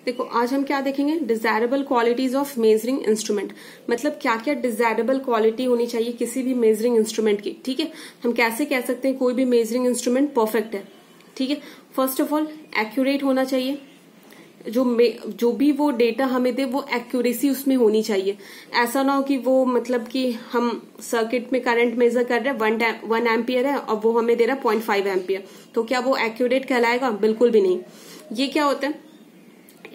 देखो आज हम क्या देखेंगे, desirable qualities of measuring instrument. मतलब क्या क्या डिजायरेबल क्वालिटी होनी चाहिए किसी भी मेजरिंग इंस्ट्रूमेंट की। ठीक है, हम कैसे कह सकते हैं कोई भी मेजरिंग इंस्ट्रूमेंट परफेक्ट है। ठीक है, फर्स्ट ऑफ ऑल एक्यूरेट होना चाहिए, जो भी वो डेटा हमें दे वो एक्यूरेसी उसमें होनी चाहिए। ऐसा ना हो कि वो मतलब कि हम सर्किट में करंट मेजर कर रहे हैं 1 एम्पियर है और वो हमें दे रहा है 0.5 एम्पियर, तो क्या वो एक्यूरेट कहलाएगा? बिल्कुल भी नहीं। ये क्या होता है,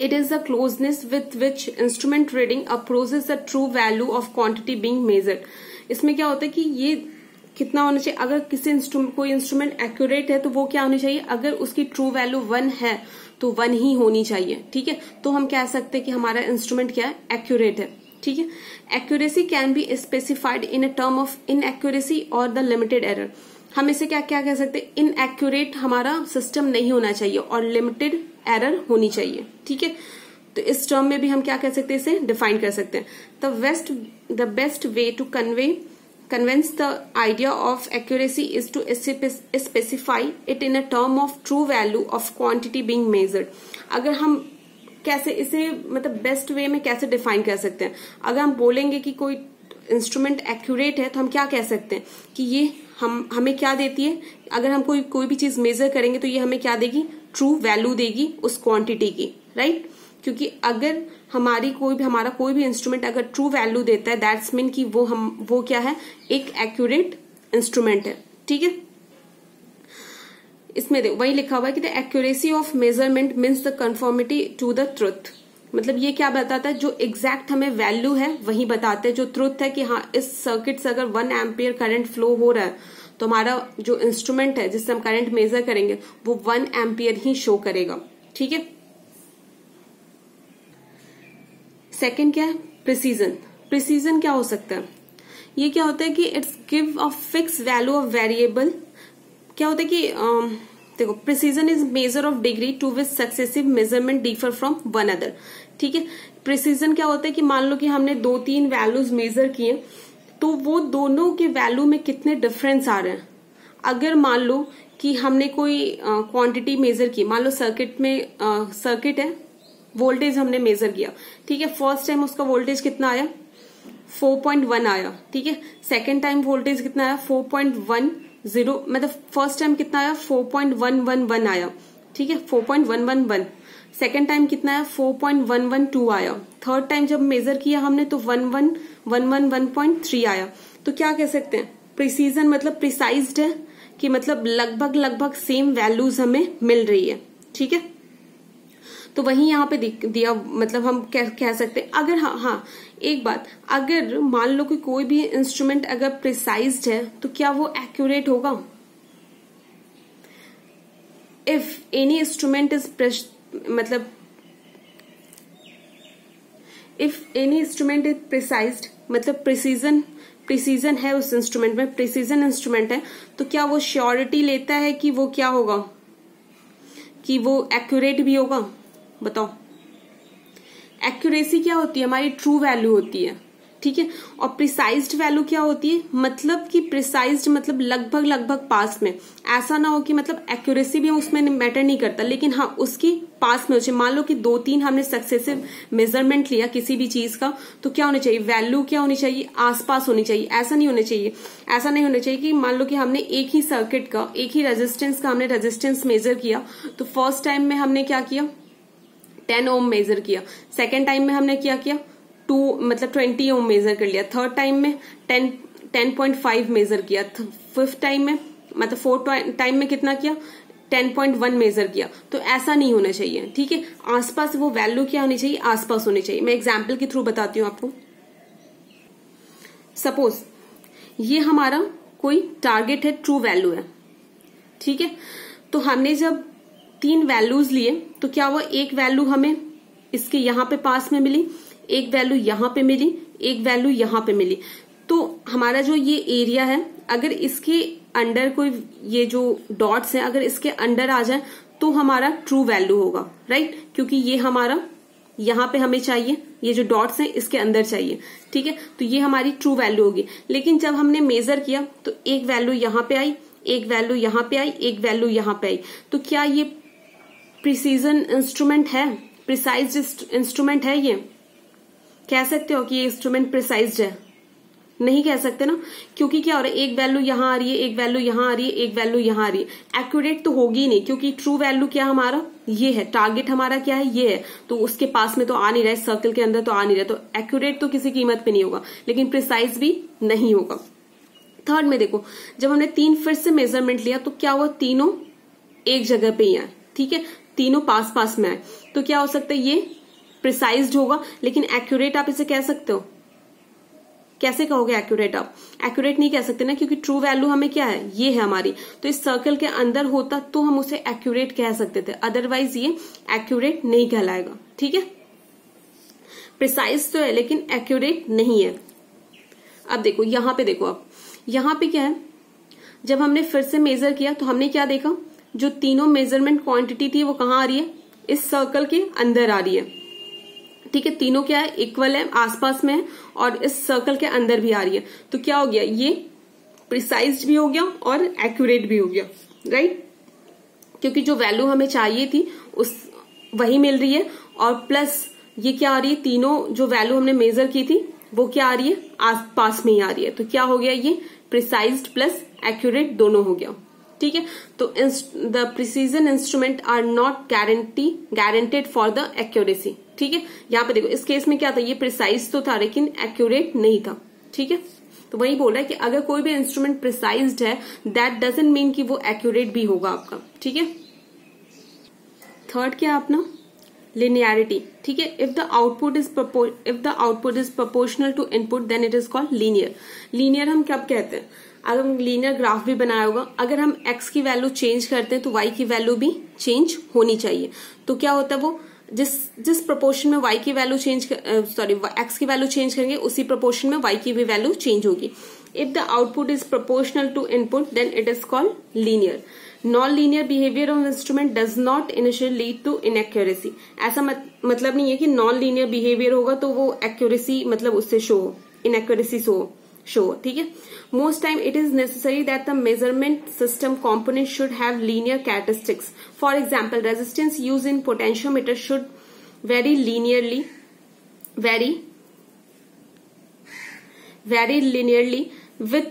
it is the closeness with which instrument reading approaches the true value of quantity being measured. इसमें क्या होता है कि ये कितना होना चाहिए, अगर कोई इंस्ट्रूमेंट एक्यूरेट है तो वो क्या होनी चाहिए, अगर उसकी ट्रू वैल्यू 1 है तो 1 ही होनी चाहिए। ठीक है, तो हम कह सकते हैं कि हमारा इंस्ट्रूमेंट क्या है, एक्यूरेट है। ठीक है, accuracy can be specified in a term of inaccuracy और द लिमिटेड एरर। हम इसे क्या क्या कह सकते हैं, इनएक्यूरेट हमारा सिस्टम नहीं होना चाहिए और लिमिटेड एरर होनी चाहिए। ठीक है, तो इस टर्म में भी हम क्या कह सकते हैं, इसे डिफाइन कर सकते हैं। The best way to convince the idea of accuracy is to specify it in a term of true value of quantity being measured। अगर हम कैसे इसे मतलब बेस्ट वे में कैसे डिफाइन कर सकते हैं, अगर हम बोलेंगे कि कोई इंस्ट्रूमेंट एक्यूरेट है तो हम क्या कह सकते हैं कि ये हमें क्या देती है, अगर हम कोई भी चीज मेजर करेंगे तो ये हमें क्या देगी, ट्रू वैल्यू देगी उस क्वांटिटी की, राइट। क्योंकि अगर हमारा कोई भी इंस्ट्रूमेंट अगर ट्रू वैल्यू देता है दैट्स मीन कि वो क्या है, एक एक्यूरेट इंस्ट्रूमेंट है। ठीक है, इसमें वही लिखा हुआ है कि the accuracy of measurement means the conformity to the truth. मतलब ये क्या बताता है, जो एग्जैक्ट हमें वैल्यू है वही बताते हैं, जो ट्रुथ है कि हाँ इस सर्किट से अगर 1 एम्पियर करंट फ्लो हो रहा है तो हमारा जो इंस्ट्रूमेंट है जिससे हम करंट मेजर करेंगे वो 1 एम्पियर ही शो करेगा। ठीक है, सेकेंड क्या है, प्रिसीजन। प्रिसीजन क्या हो सकता है, ये क्या होता है कि it's give a fix value of variable. क्या होता है कि देखो, precision is measure of degree to which successive measurement differ from one other. ठीक है, प्रिसीजन क्या होता है कि मान लो कि हमने 2-3 वैल्यूज मेजर किए तो वो दोनों के वैल्यू में कितने डिफरेंस आ रहे हैं। अगर मान लो कि हमने कोई क्वांटिटी मेजर की, मान लो सर्किट है, वोल्टेज हमने मेजर किया। ठीक है, फर्स्ट टाइम उसका वोल्टेज कितना आया, 4.1 आया। ठीक है, सेकेंड टाइम वोल्टेज कितना आया, 4.10, मतलब फर्स्ट टाइम कितना आया, 4.111 आया। ठीक है, 4.111। सेकेंड टाइम कितना आया, 4.112 आया। थर्ड टाइम जब मेजर किया हमने तो 1.3 आया। तो क्या कह सकते हैं, प्रिसीजन मतलब प्रिसाइज्ड है कि मतलब लगभग सेम वैल्यूज हमें मिल रही है। ठीक है, तो वही यहाँ पे दिया, मतलब हम कह सकते हैं अगर हाँ एक बात, अगर मान लो कि कोई भी इंस्ट्रूमेंट अगर प्रिसाइज्ड है तो क्या वो एक्यूरेट होगा। इफ एनी इंस्ट्रूमेंट इज मतलब if any instrument is precised मतलब प्रिसीजन है उस इंस्ट्रूमेंट में, प्रिसीजन इंस्ट्रूमेंट है, तो क्या वो श्योरिटी लेता है कि वो क्या होगा, कि वो एक्यूरेट भी होगा। बताओ, एक्यूरेसी क्या होती है, हमारी ट्रू वैल्यू होती है। ठीक है, और प्रिसाइज्ड वैल्यू क्या होती है, मतलब कि प्रिसाइज्ड मतलब लगभग पास में। ऐसा ना हो कि मतलब एक्यूरेसी भी उसमें मैटर नहीं करता लेकिन हाँ उसकी पास में हो जाए। मान लो कि 2-3 हमने सक्सेसिव मेजरमेंट लिया किसी भी चीज का, तो क्या होना चाहिए, वैल्यू क्या होनी चाहिए, आसपास होनी चाहिए। ऐसा नहीं होना चाहिए कि मान लो कि हमने एक ही सर्किट का, एक ही रेजिस्टेंस का हमने रेजिस्टेंस मेजर किया, तो फर्स्ट टाइम में हमने क्या किया, 10 ओम मेजर किया। सेकेंड टाइम में हमने क्या किया, 20 ओम मेजर कर लिया। थर्ड टाइम में 10.5 मेजर किया। फिफ्थ टाइम में मतलब फोर्थ टाइम में कितना किया, 10.1 मेजर किया। तो ऐसा नहीं होना चाहिए। ठीक है, आसपास वो वैल्यू क्या होनी चाहिए, आसपास होनी चाहिए। मैं एग्जाम्पल के थ्रू बताती हूँ आपको। सपोज ये हमारा कोई टारगेट है, ट्रू वैल्यू है। ठीक है, तो हमने जब 3 वैल्यूज लिए तो क्या हुआ, एक वैल्यू हमें इसके यहाँ पे पास में मिली, एक वैल्यू यहाँ पे मिली, एक वैल्यू यहाँ पे मिली। तो हमारा जो ये एरिया है, अगर इसके अंडर कोई ये जो डॉट्स हैं अगर इसके अंडर आ जाए तो हमारा ट्रू वैल्यू होगा, राइट। क्योंकि ये हमारा यहाँ पे हमें चाहिए, ये जो डॉट्स हैं इसके अंदर चाहिए। ठीक है, तो ये हमारी ट्रू वैल्यू होगी। लेकिन जब हमने मेजर किया तो एक वैल्यू यहाँ पे आई, एक वैल्यू यहाँ पे आई, एक वैल्यू यहाँ पे आई। तो क्या ये प्रिसीजन इंस्ट्रूमेंट है, प्रिसाइज इंस्ट्रूमेंट है ये? कह सकते हो कि ये इंस्ट्रूमेंट प्रिसाइज्ड है? नहीं कह सकते ना, क्योंकि क्या हो रहा है, एक वैल्यू यहां आ रही है, एक वैल्यू यहां आ रही है, एक वैल्यू यहां आ रही है। एक्यूरेट तो होगी नहीं, क्योंकि ट्रू वैल्यू क्या हमारा ये है, टारगेट हमारा क्या है ये है, तो उसके पास में तो आ नहीं रहा है, सर्कल के अंदर तो आ नहीं रहा है, तो एक्यूरेट तो किसी कीमत पे नहीं होगा, लेकिन प्रिसाइज भी नहीं होगा। थर्ड में देखो, जब हमने 3 फिर से मेजरमेंट लिया तो क्या हुआ, तीनों एक जगह पे ही आए, ठीक है, तीनों पास पास में आए, तो क्या हो सकता है, ये प्रिसाइज्ड होगा, लेकिन एक्यूरेट आप इसे कह सकते हो? कैसे कहोगे एक्यूरेट? आप एक्यूरेट नहीं कह सकते ना, क्योंकि ट्रू वैल्यू हमें क्या है, ये है हमारी, तो इस सर्कल के अंदर होता तो हम उसे एक्यूरेट कह सकते थे, अदरवाइज ये एक्यूरेट नहीं कहलाएगा, ठीक है। प्रिसाइज तो है लेकिन एक्यूरेट नहीं है। अब देखो यहां पे, देखो अब यहां पे क्या है, जब हमने फिर से मेजर किया तो हमने क्या देखा, जो तीनों मेजरमेंट क्वांटिटी थी वो कहां आ रही है, इस सर्कल के अंदर आ रही है, ठीक है, तीनों क्या है, इक्वल है, आसपास में है, और इस सर्कल के अंदर भी आ रही है, तो क्या हो गया, ये प्रिसाइज्ड भी हो गया और एक्यूरेट भी हो गया, राइट, क्योंकि जो वैल्यू हमें चाहिए थी उस वही मिल रही है, और प्लस ये क्या आ रही है, तीनों जो वैल्यू हमने मेजर की थी वो क्या आ रही है, आसपास में ही आ रही है, तो क्या हो गया, ये प्रिसाइज्ड प्लस एक्यूरेट दोनों हो गया, ठीक है। तो the precision instrument are not guaranteed for the accuracy, ठीक है। यहाँ पे देखो इस केस में क्या था, ये प्रिसाइज तो था लेकिन एक्यूरेट नहीं था, ठीक है। तो वही बोल रहा है कि अगर कोई भी इंस्ट्रूमेंट प्रिसाइज्ड है, दैट डजंट मीन कि वो एक्यूरेट भी होगा आपका, ठीक है। थर्ड क्या अपना, लिनियरिटी, ठीक है। If the output is proportional to input then it is called linear. Linear हम कब कहते हैं, अगर हम लीनियर ग्राफ भी बनाया होगा, अगर हम x की वैल्यू चेंज करते हैं तो y की वैल्यू भी चेंज होनी चाहिए, तो क्या होता है, वो जिस प्रोपोर्शन में y की वैल्यू x की वैल्यू चेंज करेंगे उसी प्रोपोर्शन में y की भी वैल्यू चेंज होगी। If the output is proportional to input then it is called linear. Non linear behaviour of instrument does not initially lead to inaccuracy. ऐसा मतलब नहीं है कि नॉन लीनियर बिहेवियर होगा तो वो एक्यूरेसी मतलब उससे शो हो, इनएक्यूरेसी शो, ठीक है। Most time it is necessary that the measurement system component should have linear characteristics. For example, resistance used in potentiometer should vary linearly with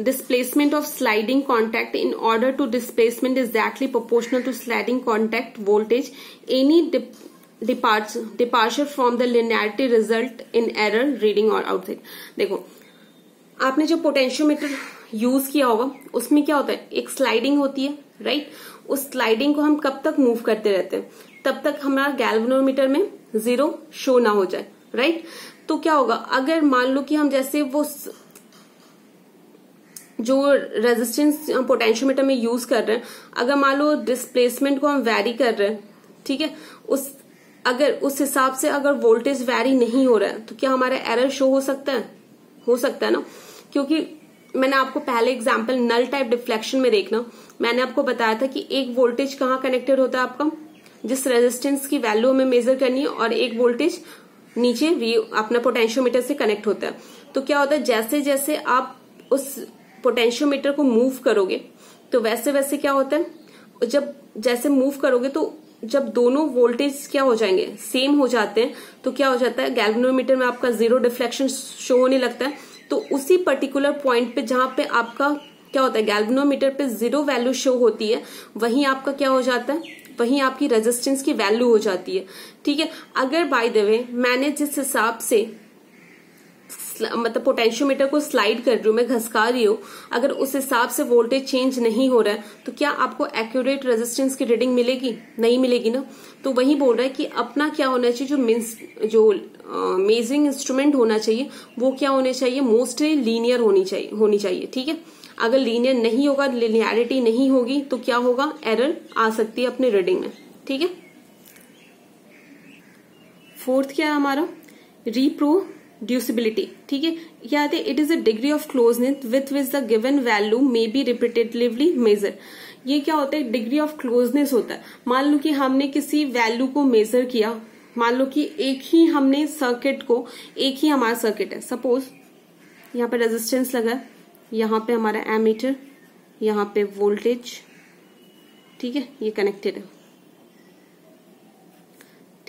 displacement of sliding contact in order to displacement is exactly proportional to sliding contact voltage. Any departure from the linearity result in error reading or outside. देखो आपने जो potentiometer use किया होगा उसमें क्या होता है, एक स्लाइडिंग होती है, राइट। उस स्लाइडिंग को हम कब तक मूव करते रहते हैं, तब तक हमारा गैल्वेनोमीटर में 0 शो ना हो जाए, राइट। तो क्या होगा, अगर मान लो कि हम जैसे वो जो रेजिस्टेंस हम पोटेंशियोमीटर में यूज कर रहे हैं, अगर मान लो डिस्प्लेसमेंट को हम वैरी कर रहे हैं, ठीक है, अगर उस हिसाब से अगर वोल्टेज वैरी नहीं हो रहा है तो क्या हमारा एरर शो हो सकता है ना, क्योंकि मैंने आपको पहले एग्जांपल नल टाइप डिफ्लेक्शन में देखना, मैंने आपको बताया था कि एक वोल्टेज कहाँ कनेक्टेड होता है आपका, जिस रेजिस्टेंस की वैल्यू हमें मेजर करनी है, और एक वोल्टेज नीचे अपना पोटेंशियोमीटर से कनेक्ट होता है। तो क्या होता है, जैसे जैसे आप उस पोटेंशियोमीटर को मूव करोगे तो वैसे वैसे क्या होता है, जब जैसे मूव करोगे तो जब दोनों वोल्टेज क्या हो जाएंगे, सेम हो जाते हैं, तो क्या हो जाता है, गैल्वेनोमीटर में आपका 0 डिफ्लेक्शन शो होने लगता है। तो उसी पर्टिकुलर पॉइंट पे जहां पे आपका क्या होता है, गैल्वेनोमीटर पे 0 वैल्यू शो होती है, वहीं आपका क्या हो जाता है, वहीं आपकी रेजिस्टेंस की वैल्यू हो जाती है, ठीक है। अगर बाय द वे मैंने जिस हिसाब से मतलब पोटेंशियोमीटर को स्लाइड कर रही हूं, मैं घसका रही हूं, अगर उस हिसाब से वोल्टेज चेंज नहीं हो रहा है तो क्या आपको एक्यूरेट रेजिस्टेंस की रीडिंग मिलेगी, नहीं मिलेगी ना। तो वही बोल रहा है कि अपना क्या होना चाहिए, जो मेजरिंग इंस्ट्रूमेंट होना चाहिए वो क्या होने चाहिए, मोस्टली लीनियर होनी चाहिए, ठीक है। अगर लीनियर नहीं होगा, लिनियरिटी नहीं होगी तो क्या होगा, एरर आ सकती है अपने रीडिंग में, ठीक है। फोर्थ क्या है हमारा, रिप्रोड्यूसिबिलिटी, ठीक है। याद है, it is a degree of closeness with which the given value may be repetitively measure. ये क्या होता है, डिग्री ऑफ क्लोजनेस होता है। मान लो कि हमने किसी वैल्यू को मेजर किया, मान लो कि एक ही हमने सर्किट को, एक ही हमारा सर्किट है, सपोज यहाँ पे रेजिस्टेंस लगा है, यहाँ पे हमारा एमीटर, यहाँ पे वोल्टेज, ठीक है, ये कनेक्टेड है,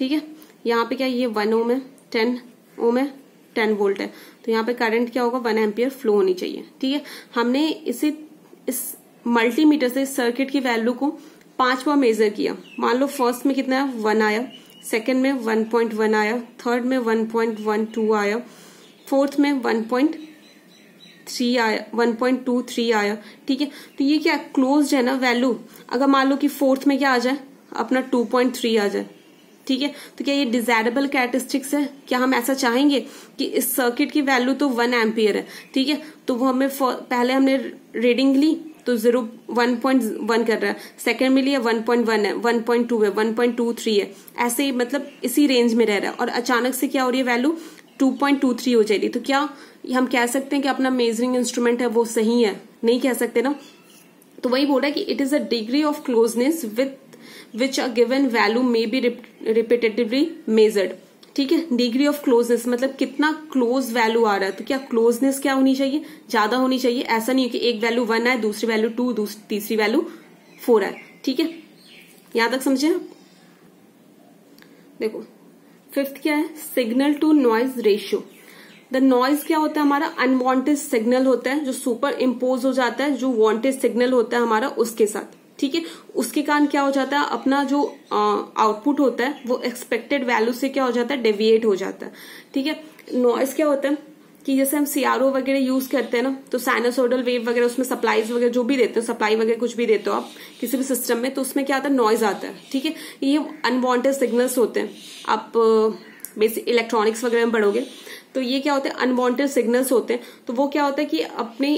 ठीक है। यहाँ पे क्या ये 1 ओम है, 10 ओम है, 10 वोल्ट है, तो यहाँ पे करंट क्या होगा 1 एम्पियर फ्लो होनी चाहिए। ठीक है, हमने इस मल्टीमीटर से सर्किट की वैल्यू को 5 बार मेजर किया। मान लो फर्स्ट में कितना है 1 आया, सेकंड में 1.1 आया, थर्ड में 1.12 आया, फोर्थ में 1.3 आया, 1.23 आया। ठीक है, तो ये क्या क्लोज्ड है ना वैल्यू। अगर मान लो कि फोर्थ में क्या आ जाए अपना 2.3 आ जाए, ठीक है, तो क्या ये डिजायरेबल कैरेक्टरिस्टिक्स है? क्या हम ऐसा चाहेंगे कि इस सर्किट की वैल्यू तो 1 एम्पियर है, ठीक है, तो वो हमें पहले हमने रीडिंग ली तो 1.1 कर रहा है, सेकंड में लिया 1.1 है, 1.2 है, 1.23 है, ऐसे ही मतलब इसी रेंज में रह रहा है, और अचानक से क्या हो रही है वैल्यू 2.23 हो जाएगी। तो क्या हम कह सकते हैं कि अपना मेजरिंग इंस्ट्रूमेंट है वो सही है? नहीं कह सकते ना। तो वही बोल रहा है कि it is a degree of closeness with which a given value may be repetitively measured. ठीक है, डिग्री ऑफ क्लोजनेस मतलब कितना क्लोज वैल्यू आ रहा है। तो क्या क्लोजनेस क्या होनी चाहिए? ज्यादा होनी चाहिए। ऐसा नहीं है कि एक वैल्यू 1 आए, दूसरी वैल्यू 2, तीसरी वैल्यू 4 आए। ठीक है, यहां तक समझे? देखो फिफ्थ क्या है, signal to noise ratio. The noise क्या होता है हमारा? अनवांटेड सिग्नल होता है जो सुपर इम्पोज हो जाता है जो वांटेड सिग्नल होता है हमारा उसके साथ। ठीक है, उसके कारण क्या हो जाता है अपना जो आउटपुट होता है वो एक्सपेक्टेड वैल्यू से क्या हो जाता है डेविएट हो जाता है। ठीक है, नॉइज क्या होता है कि जैसे हम सीआरओ वगैरह यूज करते हैं ना, तो साइनसोइडल वेव वगैरह उसमें सप्लाईज वगैरह जो भी देते हो, सप्लाई वगैरह कुछ भी देते हो आप किसी भी सिस्टम में, तो उसमें क्या आता है नॉइज आता है। ठीक है, ये अनवांटेड सिग्नल्स होते हैं। आप बेसिक इलेक्ट्रॉनिक्स वगैरह में पढ़ोगे तो ये क्या होते हैं अनवांटेड सिग्नल्स होते हैं। तो वो क्या होता है कि अपने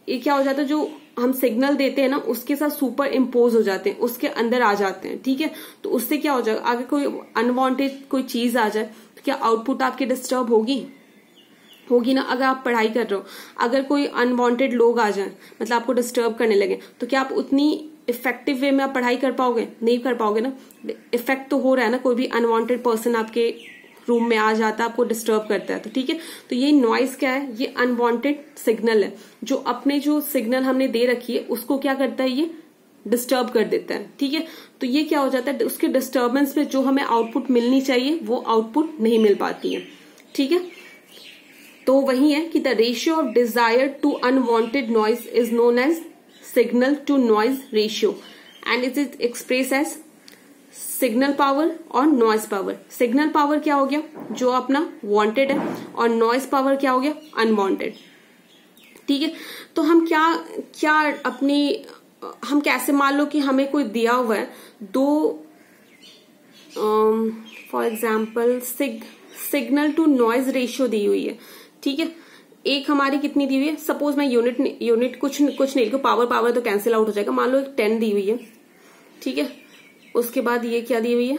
ये क्या हो जाता है जो हम सिग्नल देते हैं ना उसके साथ सुपर इम्पोज हो जाते हैं, उसके अंदर आ जाते हैं। ठीक है, तो उससे क्या हो जाएगा आगे कोई अनवांटेड कोई चीज आ जाए तो क्या आउटपुट आपकी डिस्टर्ब होगी ना। अगर आप पढ़ाई कर रहे हो, अगर कोई अनवांटेड लोग आ जाए मतलब आपको डिस्टर्ब करने लगे, तो क्या आप उतनी इफेक्टिव वे में आप पढ़ाई कर पाओगे? नहीं कर पाओगे ना। इफेक्ट तो हो रहा है ना, कोई भी अनवांटेड पर्सन आपके रूम में आ जाता है, आपको डिस्टर्ब करता है। तो ठीक है, तो ये नॉइज क्या है? ये अनवांटेड सिग्नल है जो अपने जो सिग्नल हमने दे रखी है उसको क्या करता है ये डिस्टर्ब कर देता है। ठीक है, तो ये क्या हो जाता है उसके डिस्टर्बेंस पे जो हमें आउटपुट मिलनी चाहिए वो आउटपुट नहीं मिल पाती है। ठीक है, तो वही है कि the ratio of desire to unwanted noise is known as signal to noise ratio and it is express as signal power और नॉइज पावर। सिग्नल पावर क्या हो गया जो अपना वांटेड है, और नॉइज पावर क्या हो गया अनवांटेड। ठीक है, तो हम क्या अपनी हम कैसे मान लो कि हमें कोई दिया हुआ है दो for example signal to noise ratio दी हुई है। ठीक है, एक हमारी कितनी दी हुई है, सपोज मैं यूनिट कुछ नहीं लिखो, पावर तो कैंसिल आउट हो जाएगा। मान लो एक 10 दी हुई है, ठीक है, उसके बाद ये क्या दी हुई है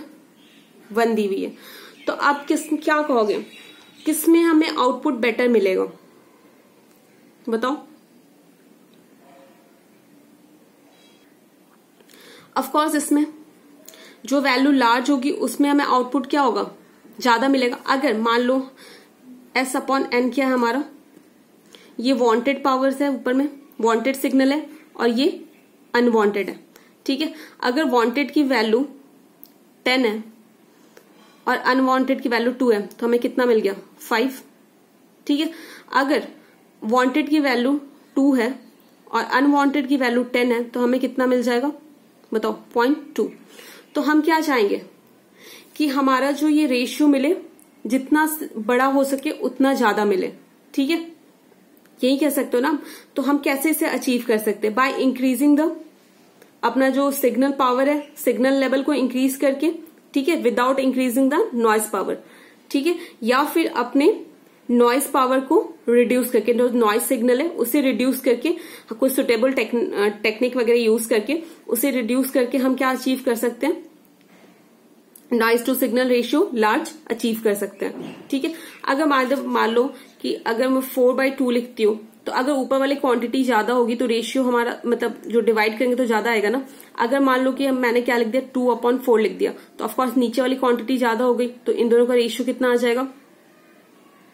1 दी हुई है। तो आप क्या कहोगे किसमें हमें आउटपुट बेटर मिलेगा बताओ? ऑफ कोर्स इसमें जो वैल्यू लार्ज होगी उसमें हमें आउटपुट क्या होगा ज्यादा मिलेगा। अगर मान लो S/N क्या है हमारा, ये वांटेड पावर्स है, ऊपर में वांटेड सिग्नल है और ये अनवांटेड है। ठीक है, अगर वांटेड की वैल्यू 10 है और अनवांटेड की वैल्यू 2 है तो हमें कितना मिल गया 5। ठीक है, अगर वांटेड की वैल्यू 2 है और अनवांटेड की वैल्यू 10 है तो हमें कितना मिल जाएगा बताओ 0.2। तो हम क्या चाहेंगे कि हमारा जो ये रेशियो मिले जितना बड़ा हो सके उतना ज्यादा मिले। ठीक है, यही कह सकते हो ना। तो हम कैसे इसे अचीव कर सकते हैं? बाय इंक्रीजिंग द अपना जो सिग्नल पावर है, सिग्नल लेवल को इंक्रीज करके, ठीक है, without increasing the noise power. ठीक है, या फिर अपने नॉइज पावर को रिड्यूस करके, जो नॉइज सिग्नल है उसे रिड्यूस करके, कोई सुटेबल टेक्निक वगैरह यूज करके उसे रिड्यूस करके हम क्या अचीव कर सकते हैं noise to signal ratio large achieve कर सकते हैं। ठीक है, अगर मान लो कि अगर मैं 4/2 लिखती हूँ तो अगर ऊपर वाली क्वांटिटी ज्यादा होगी तो रेशियो हमारा मतलब जो डिवाइड करेंगे तो ज्यादा आएगा ना। अगर मान लो कि मैंने क्या लिख दिया 2/4 लिख दिया तो ऑफकोर्स नीचे वाली क्वांटिटी ज्यादा हो गई, तो इन दोनों का रेशियो कितना आ जाएगा,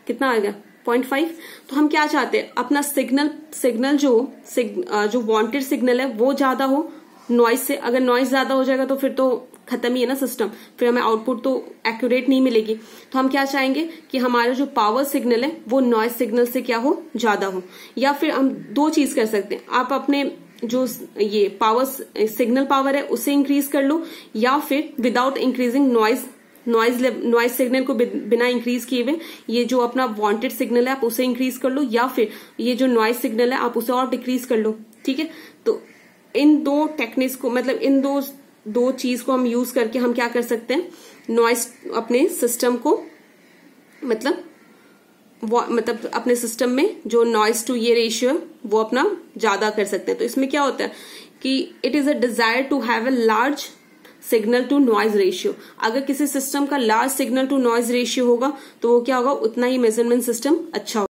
कितना आएगा 0.5। तो हम क्या चाहते हैं अपना सिग्नल जो वांटेड सिग्नल है वो ज्यादा हो नॉइज से। अगर नॉइज ज्यादा हो जाएगा तो फिर तो खत्म ही है ना सिस्टम, फिर हमें आउटपुट तो एक्यूरेट नहीं मिलेगी। तो हम क्या चाहेंगे कि हमारा जो पावर सिग्नल है वो नॉइज सिग्नल से क्या हो, ज्यादा हो। या फिर हम दो चीज कर सकते हैं, आप अपने जो ये पावर सिग्नल पावर है उसे इंक्रीज कर लो, या फिर विदाउट इंक्रीजिंग नॉइज सिग्नल को बिना इंक्रीज किए हुए ये जो अपना वांटेड सिग्नल है आप उसे इंक्रीज कर लो, या फिर ये जो नॉइज सिग्नल है आप उसे और डिक्रीज कर लो। ठीक है, तो इन दो टेक्निक्स को, मतलब इन दो चीज को हम यूज करके हम क्या कर सकते हैं, नॉइज अपने सिस्टम को मतलब अपने सिस्टम में जो नॉइज टू ये रेशियो है वो अपना ज्यादा कर सकते हैं। तो इसमें क्या होता है कि it is a desire to have a large signal to noise ratio. अगर किसी सिस्टम का large signal to noise ratio होगा तो वो क्या होगा, उतना ही मेजरमेंट सिस्टम अच्छा होगा।